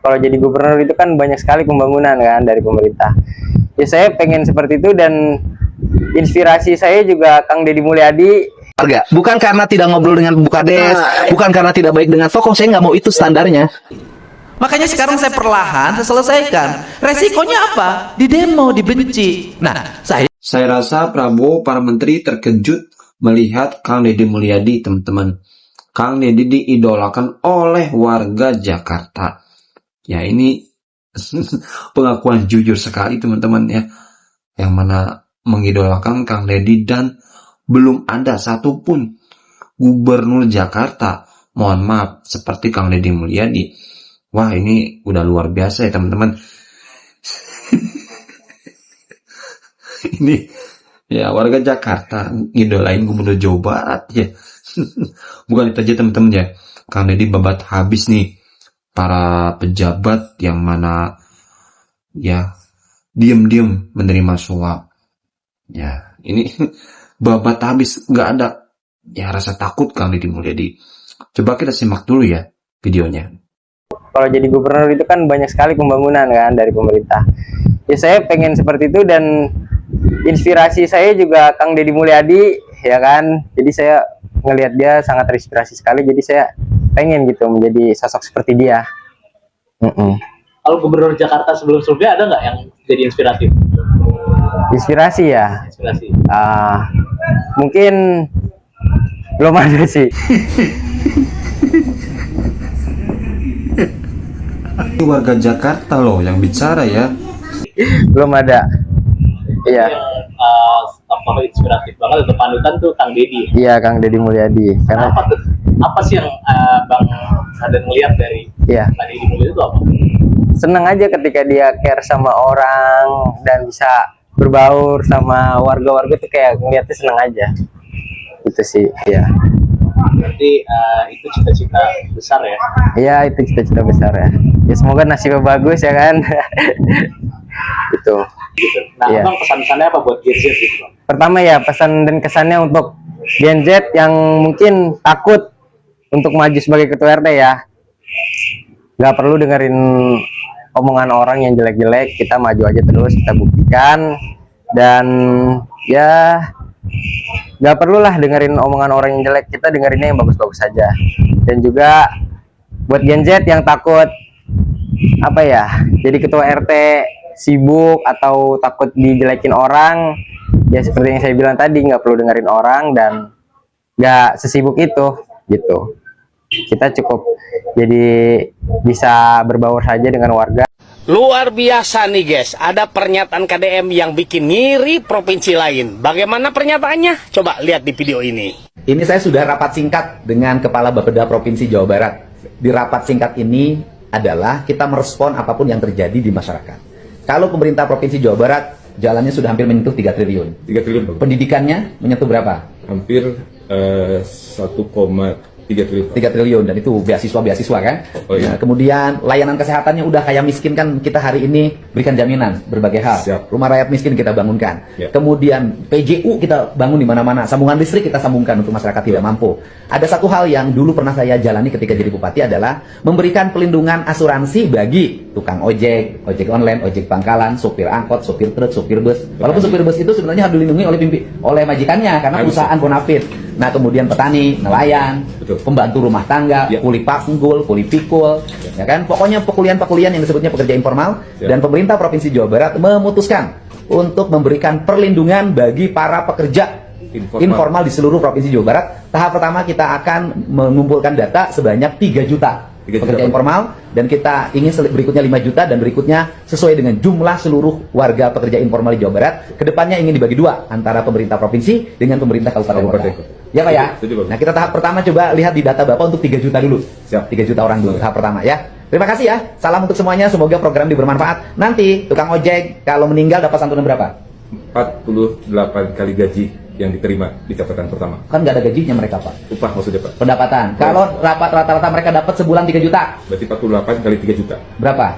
Kalau jadi gubernur itu kan banyak sekali pembangunan kan dari pemerintah. Ya saya pengen seperti itu, dan inspirasi saya juga Kang Deddy Mulyadi. Warga. Bukan karena tidak ngobrol dengan Bu Kades, bukan karena tidak baik dengan tokoh, saya nggak mau itu standarnya. Makanya sekarang saya perlahan saya selesaikan. Resikonya apa? Di demo, dibenci. Nah, Saya rasa Prabowo, para menteri terkejut melihat Kang Deddy Mulyadi, teman-teman. Kang Deddy diidolakan oleh warga Jakarta. Ya, ini pengakuan jujur sekali, teman-teman ya. Yang mana mengidolakan Kang Deddy, dan belum ada satupun gubernur Jakarta, mohon maaf, seperti Kang Deddy Mulyadi. Wah, ini udah luar biasa ya, teman-teman. Ini ya, warga Jakarta ngidolain gubernur Jawa Barat ya. Bukan itu aja, teman-teman ya. Kang Deddy babat habis nih para pejabat yang mana ya diem-diem menerima suap. Ya, ini babat habis, nggak ada ya rasa takut Kang Deddy Mulyadi. Coba kita simak dulu ya videonya. Kalau jadi gubernur itu kan banyak sekali pembangunan kan dari pemerintah. Ya saya pengen seperti itu, dan inspirasi saya juga Kang Deddy Mulyadi ya kan. Jadi saya ngelihat dia sangat terinspirasi sekali, jadi saya pengen gitu menjadi sosok seperti dia. Kalau gubernur Jakarta sebelum-sebelumnya ada nggak yang jadi inspiratif? Inspirasi ya? Inspirasi. Mungkin belum ada sih. Ini warga Jakarta loh yang bicara ya. Belum ada. Iya. Yang inspiratif banget untuk panutan tuh Kang Deddy. Iya, Kang Deddy Mulyadi. Karena Apa tuh? Apa sih yang Bang Haden melihat dari iya, Kang Deddy Mulyadi itu apa? seneng aja ketika dia care sama orang dan bisa berbaur sama warga-warga tuh, kayak ngeliatnya seneng aja. Itu sih, ya. Berarti itu cita-cita besar ya? Iya, itu cita-cita besar ya. Ya semoga nasibnya bagus ya kan. Itu. Gitu. Nah, Iya. Bang, pesan-pesannya apa buat Gen Z gitu, Bang? Pertama ya, pesan dan kesannya untuk Gen Z yang mungkin takut untuk maju sebagai ketua RT ya. Nggak perlu dengerin omongan orang yang jelek-jelek, kita maju aja terus, kita buktikan. Dan ya nggak perlulah dengerin omongan orang yang jelek, kita dengerinnya yang bagus-bagus saja. Dan juga buat Gen Z yang takut apa ya, jadi ketua RT sibuk atau takut dijelekin orang, ya seperti yang saya bilang tadi, nggak perlu dengerin orang dan nggak sesibuk itu gitu. Kita cukup jadi bisa berbaur saja dengan warga. Luar biasa nih guys, ada pernyataan KDM yang bikin ngiri provinsi lain. Bagaimana pernyataannya? Coba lihat di video ini. ini saya sudah rapat singkat dengan Kepala Bapeda Provinsi Jawa Barat. Di rapat singkat ini adalah kita merespon apapun yang terjadi di masyarakat. Kalau pemerintah Provinsi Jawa Barat jalannya sudah hampir menyentuh 3 triliun. 3 triliun, Bang. Pendidikannya menyentuh berapa? Hampir 1,3 triliun. 3 triliun, dan itu beasiswa kan? Oh, iya. Nah, kemudian layanan kesehatannya udah kayak miskin kan, kita hari ini berikan jaminan berbagai hal. Siap. Rumah rakyat miskin kita bangunkan. Ya. Kemudian PJU kita bangun di mana-mana. Sambungan listrik kita sambungkan untuk masyarakat tidak mampu. Ada satu hal yang dulu pernah saya jalani ketika jadi bupati adalah memberikan pelindungan asuransi bagi tukang ojek, ojek online, ojek pangkalan, sopir angkot, sopir truk, sopir bus. Walaupun sopir bus itu sebenarnya harus dilindungi oleh majikannya karena perusahaan bonafit. Nah, kemudian petani, nelayan, Betul. pembantu rumah tangga, Ya. kuli panggul, kuli pikul, ya kan? Pokoknya pekerjaan yang disebutnya pekerja informal. Ya. Dan pemerintah Provinsi Jawa Barat memutuskan untuk memberikan perlindungan bagi para pekerja informal di seluruh Provinsi Jawa Barat. Tahap pertama kita akan mengumpulkan data sebanyak 3 juta 3 juta, pekerja Pak. informal, dan kita ingin berikutnya 5 juta, dan berikutnya sesuai dengan jumlah seluruh warga pekerja informal di Jawa Barat. Kedepannya ingin dibagi 2 antara pemerintah provinsi dengan pemerintah kabupaten kota. Ya Pak ya? Setuju, Pak. Nah, kita tahap pertama coba lihat di data Bapak untuk 3 juta dulu. Siap. 3 juta orang dulu tahap pertama ya. Terima kasih ya. Salam untuk semuanya, semoga program ini bermanfaat. Nanti tukang ojek kalau meninggal dapat santunan berapa? 48 kali gaji yang diterima di catatan pertama. Kan nggak ada gajinya mereka Pak. Upah maksudnya, Pak. Pendapatan. Kalau rata-rata mereka dapat sebulan 3 juta. Berarti 48 kali 3 juta. Berapa?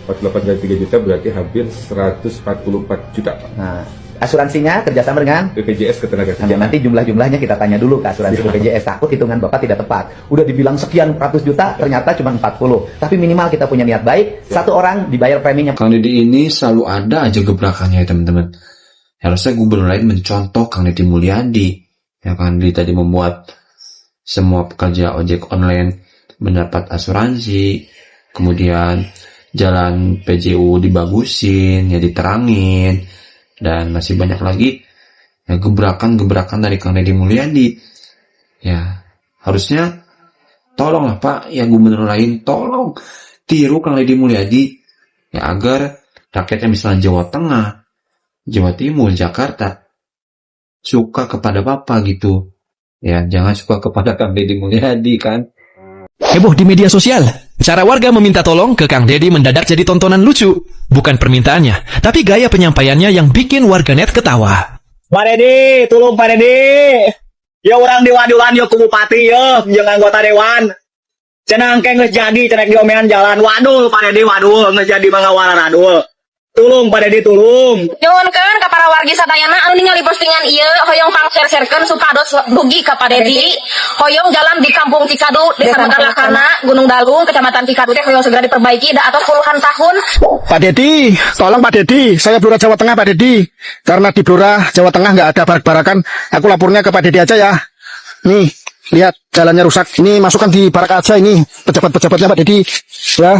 48 kali 3 juta berarti hampir 144 juta, Pak. Nah, Asuransinya kerjasama dengan BPJS Ketenagakerjaan. nanti jumlah-jumlahnya kita tanya dulu ke asuransi BPJS. Takut hitungan Bapak tidak tepat. Udah dibilang sekian ratus juta, ternyata cuma 40. Tapi minimal kita punya niat baik. Satu orang dibayar preminya. Kang Deddy ini selalu ada aja gebrakannya ya teman-teman. Harusnya gubernur lain mencontoh Kang Deddy Mulyadi. Ya, Kang Deddy tadi membuat semua pekerja ojek online mendapat asuransi, kemudian jalan PJU dibagusin, ya diterangin, dan masih banyak lagi ya gebrakan-gebrakan dari Kang Deddy Mulyadi. Ya, harusnya tolonglah Pak, ya gubernur lain tolong tiru Kang Deddy Mulyadi ya agar rakyatnya misalnya Jawa Tengah, Jawa Timur, Jakarta suka kepada Bapak gitu. Ya, jangan suka kepada Kang Deddy Mulyadi kan. Heboh di media sosial. Cara warga meminta tolong ke Kang Deddy mendadak jadi tontonan lucu. Bukan permintaannya, tapi gaya penyampaiannya yang bikin warganet ketawa. Pak Deddy, tolong Pak Deddy. Ya orang diwadulan yo ku bupati yo, jeung anggota dewan. Cenah engke geus jadi cenah diomean jalan. Waduh Pak Deddy, waduh geus jadi mangawara radul. Tolong Pak Deddy, tolong. Nyuwunkeun ka para wargi sadayana anu ningali postingan ieu hoyong pangser-serkeun supados dugi ka Pak Deddy. Hoyong jalan di Kampung Cikadu, Desa Megarlakana, Gunung Dalung, Kecamatan Cikadu teh hoyong segera diperbaiki da atos puluhan tahun. Pak Deddy, tolong Pak Deddy. Saya Blora Jawa Tengah Pak Deddy. Karena di Blora Jawa Tengah nggak ada barak-barakan, aku lapornya ke Pak Deddy aja ya. Nih, lihat jalannya rusak. Ini masukkan di barak aja ini pejabat-pejabatnya Pak Deddy. Ya.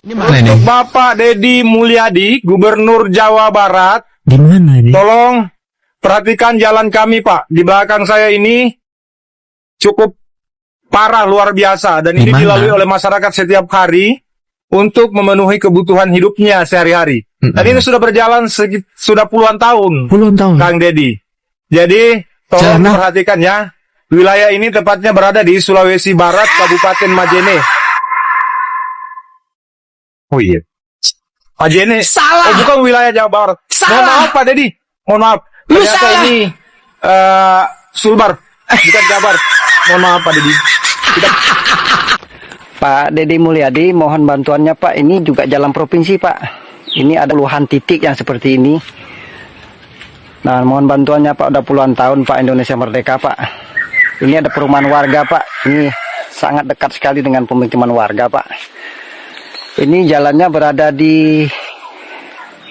Untuk Bapak Deddy Mulyadi, Gubernur Jawa Barat. Di mana ini? Tolong perhatikan jalan kami Pak. Di belakang saya ini cukup parah luar biasa. Dan ini dilalui oleh masyarakat setiap hari untuk memenuhi kebutuhan hidupnya sehari-hari. Dan ini sudah berjalan sudah puluhan tahun. Puluhan tahun. Kang Deddy. Jadi tolong perhatikan ya. Wilayah ini tepatnya berada di Sulawesi Barat, Kabupaten Majene. Oh iya. Majene. Salah. Oh, bukan wilayah Jawa Barat. Salah. Mohon maaf Pak Deddy. Mohon maaf. Ternyata ini Sulbar, bukan Jabar. Mohon maaf Pak Deddy. Pak Deddy Mulyadi, mohon bantuannya Pak. Ini juga jalan provinsi Pak. Ini ada puluhan titik yang seperti ini. Nah, mohon bantuannya Pak. Udah puluhan tahun Pak Indonesia Merdeka Pak. Ini ada perumahan warga Pak. Ini sangat dekat sekali dengan pemukiman warga Pak. Ini jalannya berada di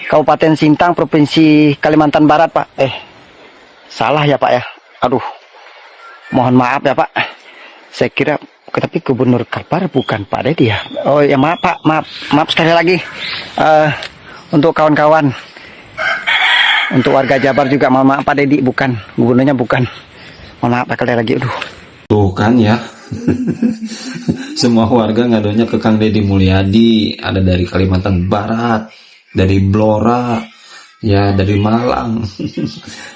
Kabupaten Sintang, Provinsi Kalimantan Barat Pak. Salah ya Pak ya. Aduh, mohon maaf ya Pak. Saya kira tapi Gubernur Kalbar bukan Pak Deddy ya. Oh ya maaf Pak, maaf sekali lagi. Untuk kawan-kawan, untuk warga Jabar juga mohon maaf Pak Deddy, bukan gubernurnya, bukan. Mohon maaf sekali lagi. Aduh. Tuh kan ya. Semua warga ngadunya ke Kang Deddy Mulyadi. Ada dari Kalimantan Barat, dari Blora, ya dari Malang.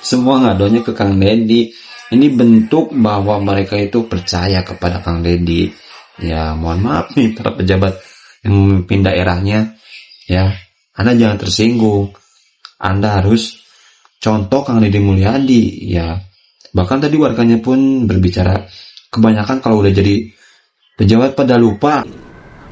Semua ngadunya ke Kang Deddy. Ini bentuk bahwa mereka itu percaya kepada Kang Deddy. Ya mohon maaf nih para pejabat yang memimpin daerahnya. Ya, Anda jangan tersinggung. Anda harus contoh Kang Deddy Mulyadi. Ya, bahkan tadi warganya pun berbicara, kebanyakan kalau udah jadi pejabat pada lupa.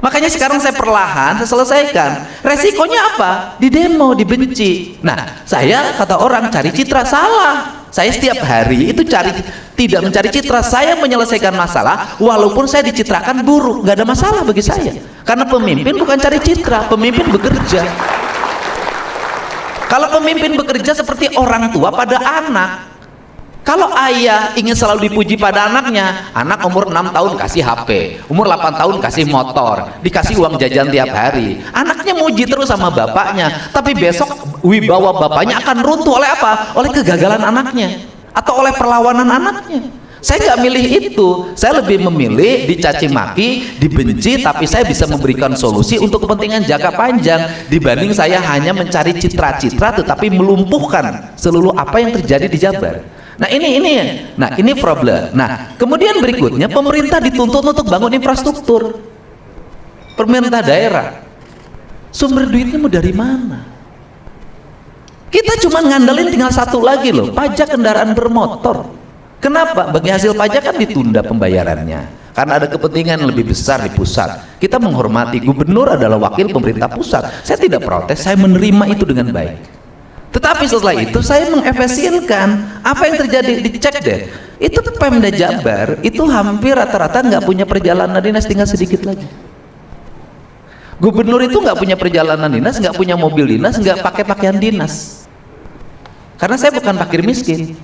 Makanya sekarang saya perlahan saya selesaikan. Resikonya apa? Di demo, dibenci. Nah, saya kata orang cari citra, salah. Saya setiap hari itu tidak mencari citra. Saya menyelesaikan masalah walaupun saya dicitrakan buruk, nggak ada masalah bagi saya. Karena pemimpin bukan cari citra, pemimpin bekerja. Kalau pemimpin bekerja seperti orang tua pada anak. Kalau ayah ingin selalu dipuji pada anaknya, anak umur 6 tahun kasih HP, umur 8 tahun kasih motor, dikasih uang jajan tiap hari. Anaknya muji terus sama bapaknya, tapi besok wibawa bapaknya akan runtuh oleh apa? Oleh kegagalan anaknya atau oleh perlawanan anaknya. Saya nggak milih itu, saya lebih memilih dicaci maki, dibenci, tapi saya bisa memberikan solusi untuk kepentingan jangka panjang dibanding saya hanya mencari citra-citra tetapi melumpuhkan seluruh apa yang terjadi di Jabar. Nah ini problem. Nah kemudian berikutnya pemerintah dituntut untuk bangun infrastruktur. Pemerintah daerah, sumber duitnya mau dari mana? Kita cuma ngandelin tinggal satu lagi loh, pajak kendaraan bermotor. Kenapa? Bagi hasil pajak kan ditunda pembayarannya karena ada kepentingan lebih besar di pusat. Kita menghormati, gubernur adalah wakil pemerintah pusat. Saya tidak protes, saya menerima itu dengan baik. Tetapi setelah itu saya mengefesienkan apa yang terjadi, dicek deh. Itu Pemda Jabar itu hampir rata-rata nggak punya perjalanan dinas, tinggal sedikit lagi. Gubernur itu nggak punya perjalanan dinas, nggak punya mobil dinas, nggak pakai pakaian dinas. Karena saya bukan fakir miskin.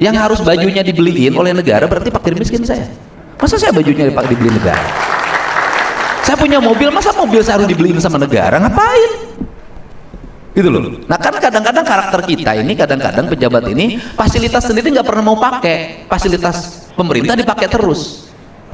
Yang harus bajunya dibeliin oleh negara berarti fakir miskin saya. Masa saya bajunya dibeli negara? Saya punya mobil, masa mobil saya harus dibeliin sama negara? Ngapain? Gitu loh. Nah kan kadang-kadang karakter kita ini, kadang-kadang pejabat ini fasilitas sendiri nggak pernah mau pakai, fasilitas pemerintah dipakai terus,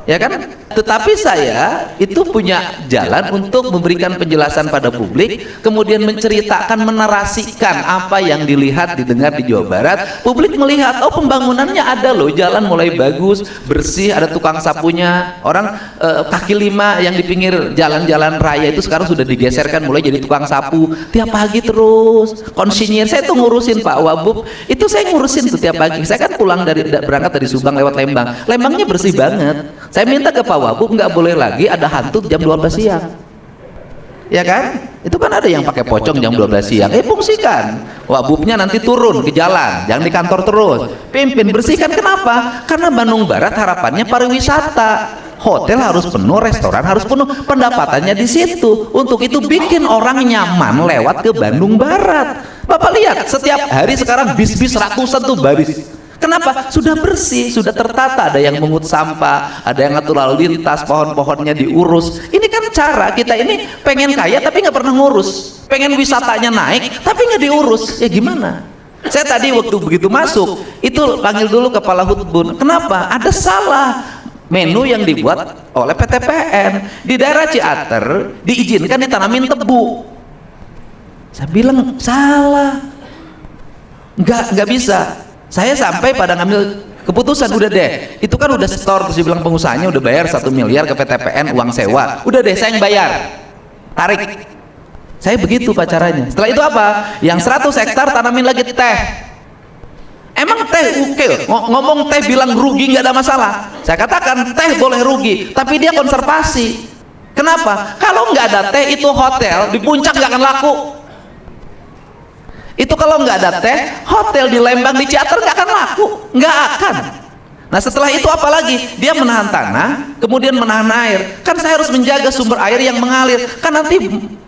ya kan? Tetapi saya itu punya jalan untuk memberikan penjelasan pada publik, kemudian menceritakan, menarasikan apa yang dilihat, didengar di Jawa Barat. Publik melihat, oh pembangunannya ada loh, jalan mulai bagus, bersih, ada tukang sapunya. Orang kaki lima yang di pinggir jalan-jalan raya itu sekarang sudah digeserkan, mulai jadi tukang sapu tiap pagi terus. Konsinyir saya tuh ngurusin Pak Wabub, itu saya ngurusin tuh tiap pagi. Saya kan berangkat dari Subang lewat Lembang. Lembangnya bersih banget. Saya minta ke Pak Wabub, nggak boleh lagi ada hantu jam 12 siang, ya kan? Itu kan ada yang pakai pocong jam 12 siang. Fungsikan Wabubnya nanti turun ke jalan, jangan di kantor terus. Pimpin, bersihkan. Kenapa? Karena Bandung Barat harapannya pariwisata, hotel harus penuh, restoran harus penuh, pendapatannya di situ. Untuk itu bikin orang nyaman lewat ke Bandung Barat. Bapak lihat setiap hari sekarang bis-bis ratusan tuh baris. Kenapa? Sudah bersih, sudah tertata, ada yang mengut sampah, ada yang ngatur lalu lintas, pohon-pohonnya diurus. Ini kan cara kita ini pengen kaya tapi nggak pernah ngurus, pengen wisatanya naik tapi nggak diurus. Ya gimana? Saya tadi waktu begitu masuk itu panggil dulu kepala Hutbun. Kenapa? Ada salah menu yang dibuat oleh PTPN di daerah Ciater, diizinkan ditanamin tebu. Saya bilang salah, nggak bisa. Saya sampai pada ngambil keputusan, udah deh, itu kan udah store, terus dibilang pengusahanya udah bayar 1 miliar ke PTPN uang sewa, udah deh saya yang bayar, tarik. Saya begitu pacarannya. Setelah itu apa? Yang 100 hektar tanamin lagi teh. Emang teh oke, ngomong teh bilang rugi nggak ada masalah. Saya katakan teh boleh rugi, tapi dia konservasi. Kenapa? Kalau nggak ada teh itu hotel di puncak nggak akan laku. Itu kalau nggak ada teh, hotel di Lembang, di Ciater nggak akan laku, nggak akan. Nah setelah itu apalagi? Dia menahan tanah, kemudian menahan air. Kan saya harus menjaga sumber air yang mengalir. Kan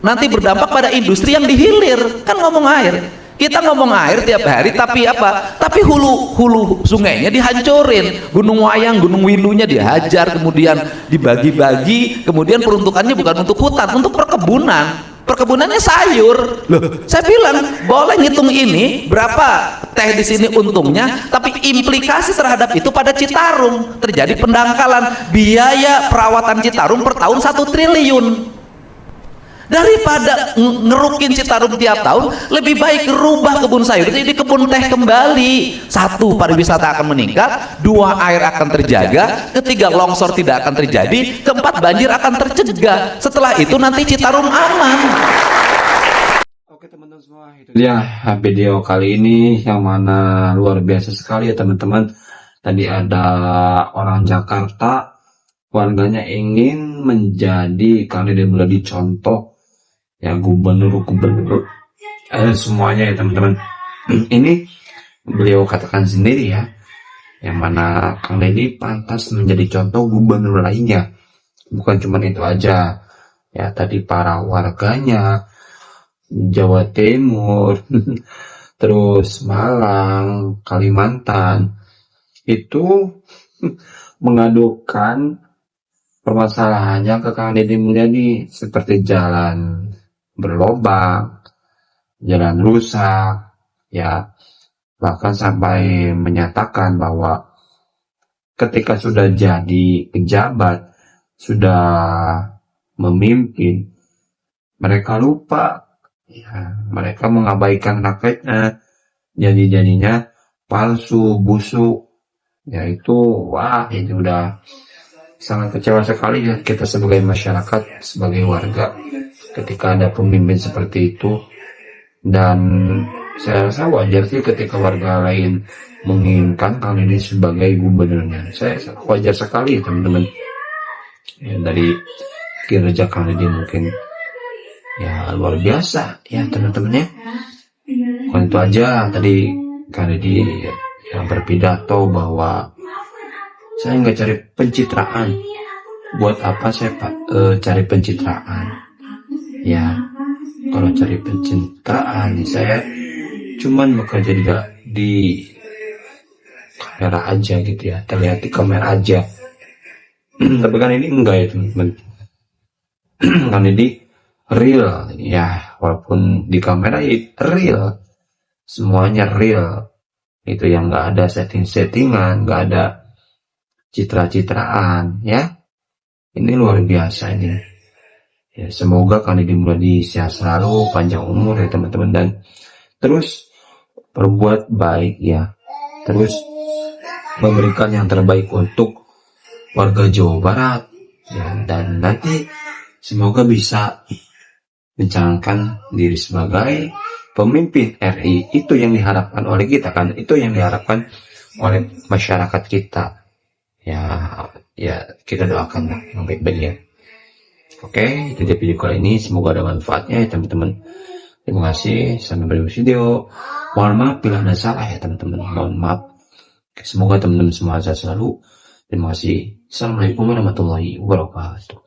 nanti berdampak pada industri yang dihilir. Kan ngomong air. Kita ngomong air tiap hari, tapi apa? Tapi hulu sungainya dihancurin. Gunung Wayang, Gunung Windunya dihajar, kemudian dibagi-bagi, kemudian peruntukannya bukan untuk hutan, untuk perkebunan. Perkebunannya sayur. Loh, saya bilang boleh ngitung ini berapa teh di sini untungnya, tapi implikasi terhadap itu pada Citarum terjadi pendangkalan. Biaya perawatan Citarum per tahun 1 triliun. Daripada ngerukin Citarum tiap tahun, lebih baik rubah kebun sayur jadi kebun teh kembali. 1, pariwisata akan meningkat, 2, air akan terjaga, 3, longsor tidak akan terjadi, 4, banjir akan tercegah. Setelah itu nanti Citarum aman. Oke teman-teman semua, itu dia video kali ini yang mana luar biasa sekali ya teman-teman. Tadi ada orang Jakarta, warganya ingin menjadi Kang Deddy Mulyadi contoh ya, gubernur semuanya ya teman-teman. Ini beliau katakan sendiri ya, yang mana Kang Deddy pantas menjadi contoh gubernur lainnya. Bukan cuma itu aja ya, tadi para warganya Jawa Timur terus Malang, Kalimantan itu mengadukan permasalahannya ke Kang Deddy Mulyadi, seperti jalan berlobang, jalan rusak, ya bahkan sampai menyatakan bahwa ketika sudah jadi pejabat, sudah memimpin, mereka lupa, ya mereka mengabaikan rakyatnya, janji-janjinya palsu, busuk, ya itu wah itu udah sangat kecewa sekali ya kita sebagai masyarakat, sebagai warga ketika ada pemimpin seperti itu. Dan saya rasa wajar sih ketika warga lain menginginkan Kang Deddy sebagai gubernurnya. Saya wajar sekali teman-teman ya, dari kinerja Kang Deddy mungkin ya luar biasa ya teman-teman ya. Bukan itu aja, tadi Kang Deddy yang berpidato bahwa saya nggak cari pencitraan. Buat apa saya cari pencitraan? Ya, kalau cari pencitraan saya cuman bekerja di kamera aja gitu ya, terlihat di kamera aja. Tapi kan ini enggak ya teman-teman. Kan ini real ya, walaupun di kamera ya real, semuanya real. Itu yang nggak ada setting-settingan, nggak ada citra-citraan ya. Ini luar biasa ini. Ya, semoga Kang Deddy Mulyadi sehat selalu, panjang umur ya teman-teman, dan terus berbuat baik ya. Terus memberikan yang terbaik untuk warga Jawa Barat ya, dan nanti semoga bisa mencalonkan diri sebagai pemimpin RI. Itu yang diharapkan oleh kita kan, itu yang diharapkan oleh masyarakat kita ya. Ya kita doakan lah yang baik-baik ya. Oke, itu dia video kali ini, semoga ada manfaatnya ya teman-teman. Terima kasih, sampai berjumpa video. Mohon maaf bila ada salah ya teman-teman, mohon maaf. Semoga teman-teman semua sehat selalu. Terima kasih. Assalamualaikum warahmatullahi wabarakatuh.